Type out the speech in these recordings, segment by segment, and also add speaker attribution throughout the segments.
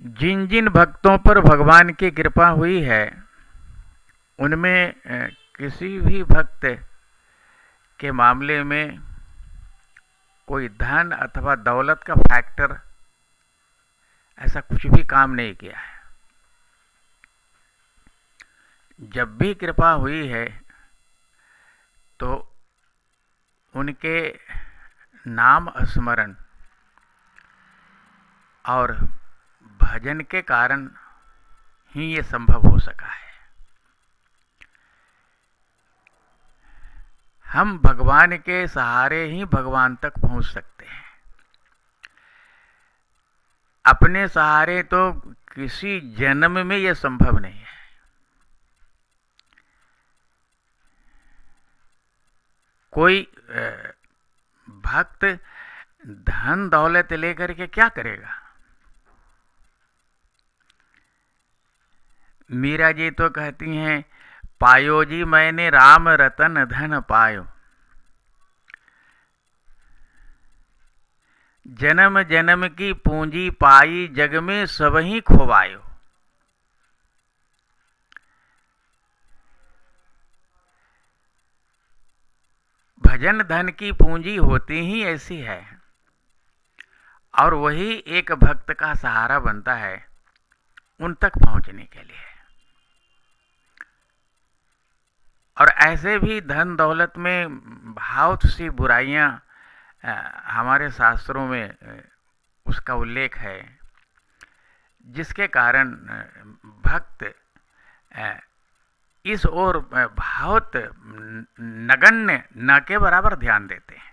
Speaker 1: जिन जिन भक्तों पर भगवान की कृपा हुई है उनमें किसी भी भक्त के मामले में कोई धन अथवा दौलत का फैक्टर ऐसा कुछ भी काम नहीं किया है। जब भी कृपा हुई है तो उनके नाम स्मरण और भजन के कारण ही ये संभव हो सका है। हम भगवान के सहारे ही भगवान तक पहुंच सकते हैं। अपने सहारे तो किसी जन्म में यह संभव नहीं है। कोई भक्त धन दौलत लेकर के क्या करेगा? मीरा जी तो कहती हैं, पायो जी मैंने राम रतन धन पायो, जन्म जन्म की पूंजी पाई जग में सब ही खोवायो। भजन धन की पूंजी होती ही ऐसी है और वही एक भक्त का सहारा बनता है उन तक पहुंचने के लिए। और ऐसे भी धन दौलत में बहुत सी बुराइयां हमारे शास्त्रों में उसका उल्लेख है, जिसके कारण भक्त इस ओर बहुत नगण्य न के बराबर ध्यान देते हैं।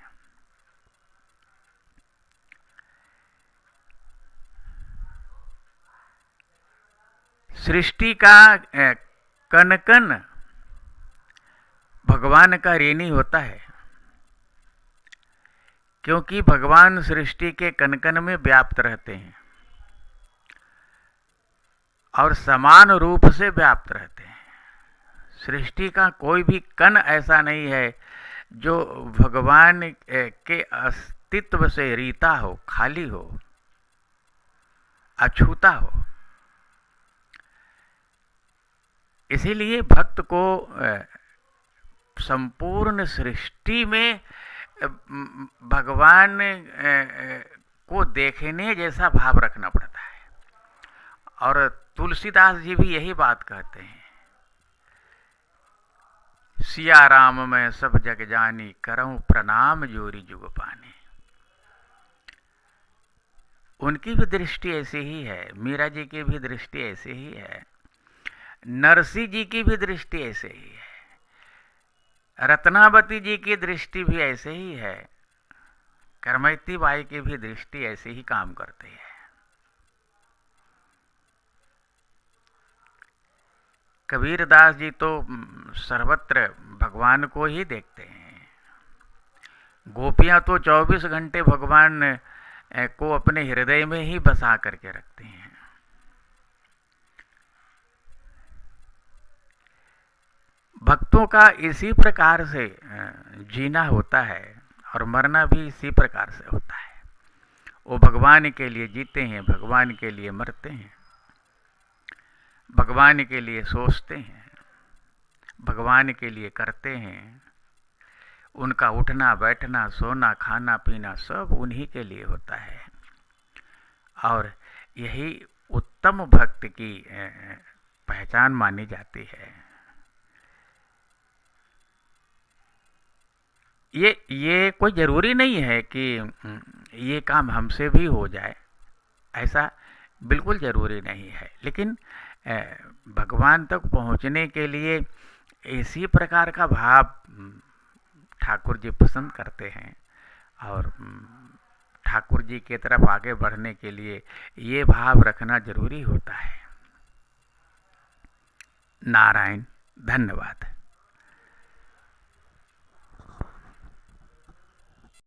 Speaker 1: सृष्टि का कण कण भगवान का ऋणी होता है, क्योंकि भगवान सृष्टि के कण कण में व्याप्त रहते हैं और समान रूप से व्याप्त रहते हैं। सृष्टि का कोई भी कण ऐसा नहीं है जो भगवान के अस्तित्व से रीता हो, खाली हो, अछूता हो। इसीलिए भक्त को संपूर्ण सृष्टि में भगवान को देखने जैसा भाव रखना पड़ता है। और तुलसीदास जी भी यही बात कहते हैं, सिया राम मैं सब जग जानी, करऊं प्रणाम जोरी जुग पानी। उनकी भी दृष्टि ऐसी ही है, मीरा जी की भी दृष्टि ऐसी ही है, नरसिंह जी की भी दृष्टि ऐसे ही है, रत्नावती जी की दृष्टि भी ऐसे ही है, करमैती बाई की भी दृष्टि ऐसे ही काम करती है। कबीरदास जी तो सर्वत्र भगवान को ही देखते हैं। गोपियां तो 24 घंटे भगवान को अपने हृदय में ही बसा करके रखते हैं। भक्तों का इसी प्रकार से जीना होता है और मरना भी इसी प्रकार से होता है। वो भगवान के लिए जीते हैं, भगवान के लिए मरते हैं, भगवान के लिए सोचते हैं, भगवान के लिए करते हैं। उनका उठना बैठना सोना खाना पीना सब उन्हीं के लिए होता है। और यही उत्तम भक्त की पहचान मानी जाती है। ये कोई ज़रूरी नहीं है कि ये काम हमसे भी हो जाए, ऐसा बिल्कुल ज़रूरी नहीं है। लेकिन भगवान तक पहुंचने के लिए इसी प्रकार का भाव ठाकुर जी पसंद करते हैं और ठाकुर जी की तरफ आगे बढ़ने के लिए ये भाव रखना जरूरी होता है। नारायण, धन्यवाद।